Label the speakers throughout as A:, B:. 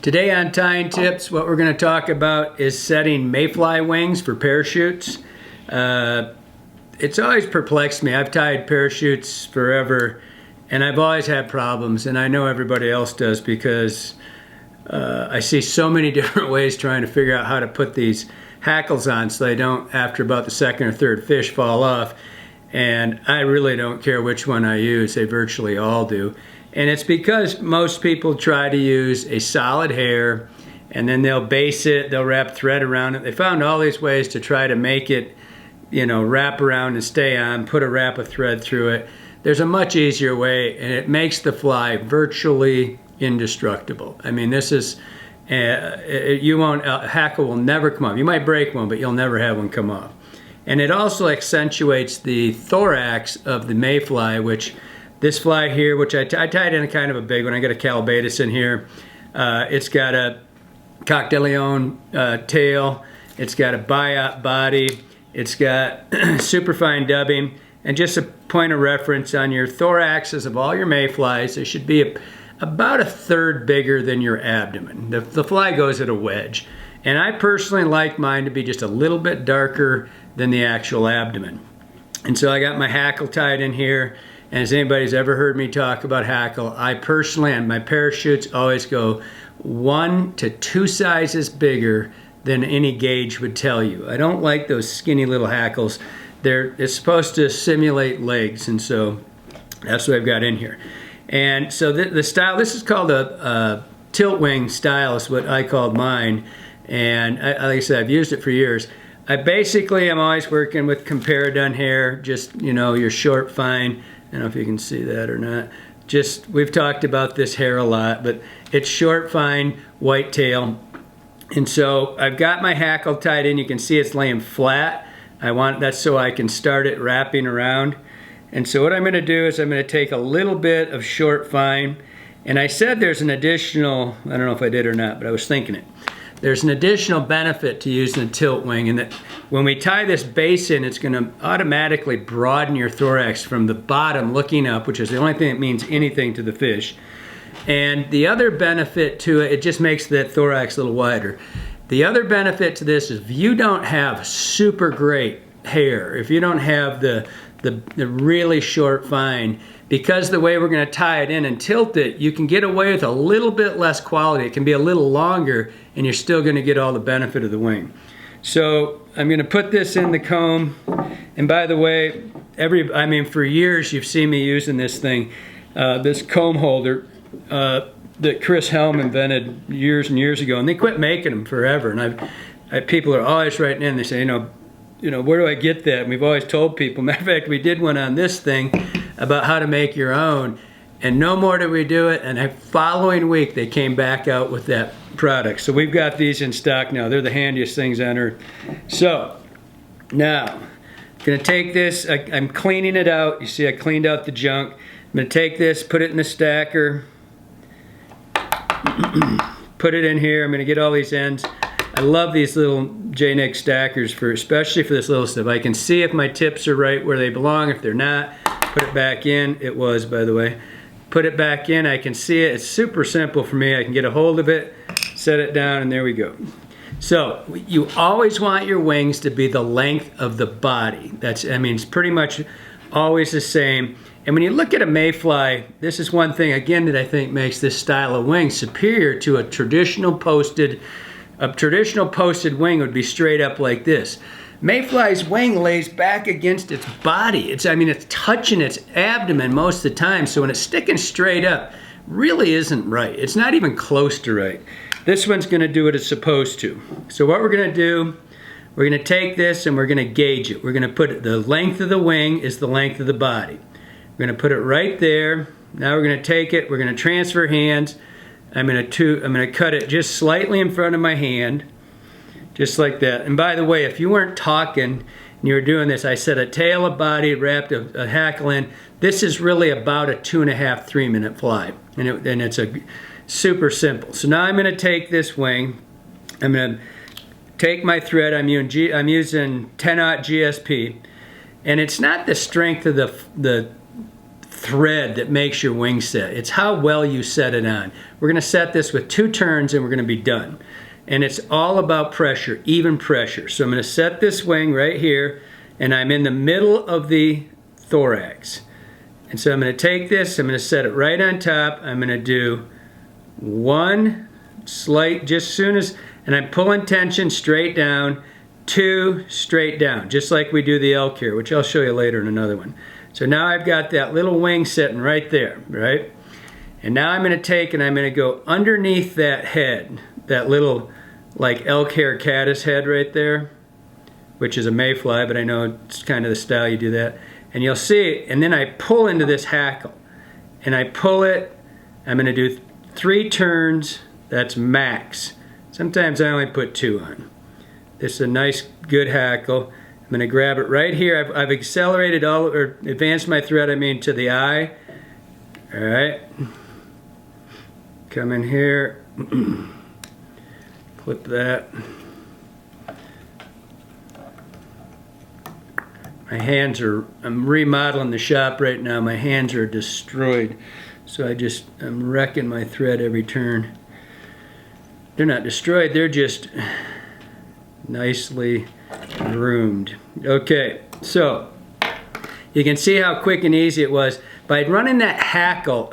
A: Today on Tying Tips, what we're going to talk about is setting mayfly wings for parachutes. It's always perplexed me. I've tied parachutes forever, and I've always had problems, and I know everybody else does because I see so many different ways trying to figure out how to put these hackles on so they don't, after about the second or third fish, fall off. And I really don't care which one I use. They virtually all do. And it's because most people try to use a solid hair and then they'll base it, they'll wrap thread around it. They found all these ways to try to make it, you know, wrap around and stay on, put a wrap of thread through it. There's a much easier way, and it makes the fly virtually indestructible. I mean, this is, a hackle will never come off. You might break one, but you'll never have one come off. And it also accentuates the thorax of the mayfly, which this fly here, which I tied in a kind of a big one. I got a calabatus in here. It's got a coq de leon tail. It's got a biot body. It's got super fine dubbing. And just a point of reference on your thoraxes of all your mayflies, they should be about a third bigger than your abdomen. The fly goes at a wedge. And I personally like mine to be just a little bit darker than the actual abdomen. And so I got my hackle tied in here. And as anybody's ever heard me talk about hackle, I personally, and my parachutes always go 1 to 2 sizes bigger than any gauge would tell you. I don't like those skinny little hackles. It's supposed to simulate legs, and so that's what I've got in here. And so the style, this is called a tilt wing style, is what I called mine. And like I said, I've used it for years. I'm always working with Comparadun hair, just, you know, your short, fine. I don't know if you can see that or not. Just, we've talked about this hair a lot, but it's short, fine, white tail. And so I've got my hackle tied in. You can see it's laying flat. That's so I can start it wrapping around. And so what I'm going to do is I'm going to take a little bit of short, fine. And I said there's an additional, I don't know if I did or not, but I was thinking it. There's an additional benefit to using a tilt wing, and that when we tie this base in, it's going to automatically broaden your thorax from the bottom looking up, which is the only thing that means anything to the fish. And the other benefit to it, it just makes that thorax a little wider. The other benefit to this is if you don't have super great hair, if you don't have the really short fine, because the way we're going to tie it in and tilt it, you can get away with a little bit less quality. It can be a little longer, and you're still going to get all the benefit of the wing. So I'm going to put this in the comb. And by the way, for years you've seen me using this thing, this comb holder that Chris Helm invented years and years ago, and they quit making them forever. And people are always writing in. They say, you know, where do I get that? And we've always told people. Matter of fact, we did one on this thing about how to make your own, and no more did we do it, and the following week they came back out with that product. So we've got these in stock now. They're the handiest things on earth. So now I'm going to take this, I'm cleaning it out. You see I cleaned out the junk. I'm going to take this, put it in the stacker, put it in here. I'm going to get all these ends. I love these little J-neck stackers, especially for this little stuff. I can see if my tips are right where they belong. If they're not, put it back in. It was, by the way. Put it back in. I can see it. It's super simple for me. I can get a hold of it, set it down, and there we go. So you always want your wings to be the length of the body. It's pretty much always the same. And when you look at a mayfly, this is one thing, again, that I think makes this style of wing superior to a traditional posted wing would be straight up like this. Mayfly's wing lays back against its body. It's touching its abdomen most of the time, so when it's sticking straight up, really isn't right. It's not even close to right. This one's going to do what it's supposed to. So what we're going to do, we're going to take this and we're going to gauge it. We're going to put it, the length of the wing is the length of the body. We're going to put it right there. Now we're going to take it, we're going to transfer hands. I'm going to cut it just slightly in front of my hand, just like that. And by the way, if you weren't talking and you were doing this, I said a tail, a body, wrapped a hackle in. This is really about a 2.5, 3 minute fly, and it's a super simple. So now I'm going to take this wing. I'm going to take my thread. I'm using 10-aught GSP, and it's not the strength of the thread that makes your wing set. It's how well you set it on. We're going to set this with 2 turns and we're going to be done. And it's all about pressure, even pressure. So I'm going to set this wing right here, and I'm in the middle of the thorax. And so I'm going to take this, I'm going to set it right on top. I'm going to do 1 slight, just as soon as, and I'm pulling tension straight down, 2 straight down, just like we do the elk here, which I'll show you later in another one. So now I've got that little wing sitting right there, right? And now I'm going to take and I'm going to go underneath that head, that little like elk hair caddis head right there, which is a mayfly, but I know it's kind of the style you do that. And you'll see, and then I pull into this hackle. And I pull it, I'm going to do 3 turns, that's max. Sometimes I only put 2 on. This is a nice, good hackle. I'm going to grab it right here. I've accelerated all, or advanced my thread, I mean, to the eye. All right. Come in here. Clip that. My hands are, I'm remodeling the shop right now. My hands are destroyed. So I'm wrecking my thread every turn. They're not destroyed, they're just nicely groomed. Okay, so you can see how quick and easy it was. By running that hackle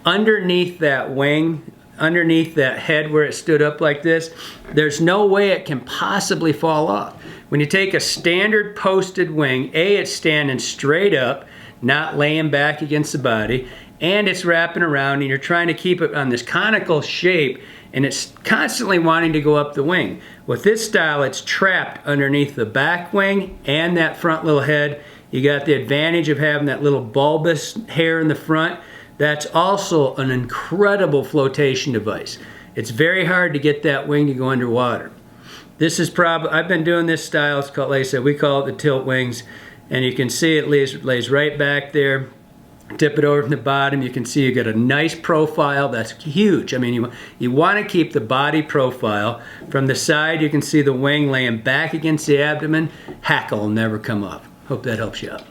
A: underneath that wing, underneath that head where it stood up like this, there's no way it can possibly fall off. When you take a standard posted wing, A, it's standing straight up, not laying back against the body, and it's wrapping around and you're trying to keep it on this conical shape and it's constantly wanting to go up the wing. With this style, it's trapped underneath the back wing and that front little head. You got the advantage of having that little bulbous hair in the front. That's also an incredible flotation device. It's very hard to get that wing to go underwater. This is probably, I've been doing this style, it's called, like I said, we call it the tilt wings, and you can see it lays right back there. Tip it over from the bottom, you can see you got a nice profile. That's huge. I mean, you want to keep the body profile. From the side, you can see the wing laying back against the abdomen. Hackle will never come up. Hope that helps you out.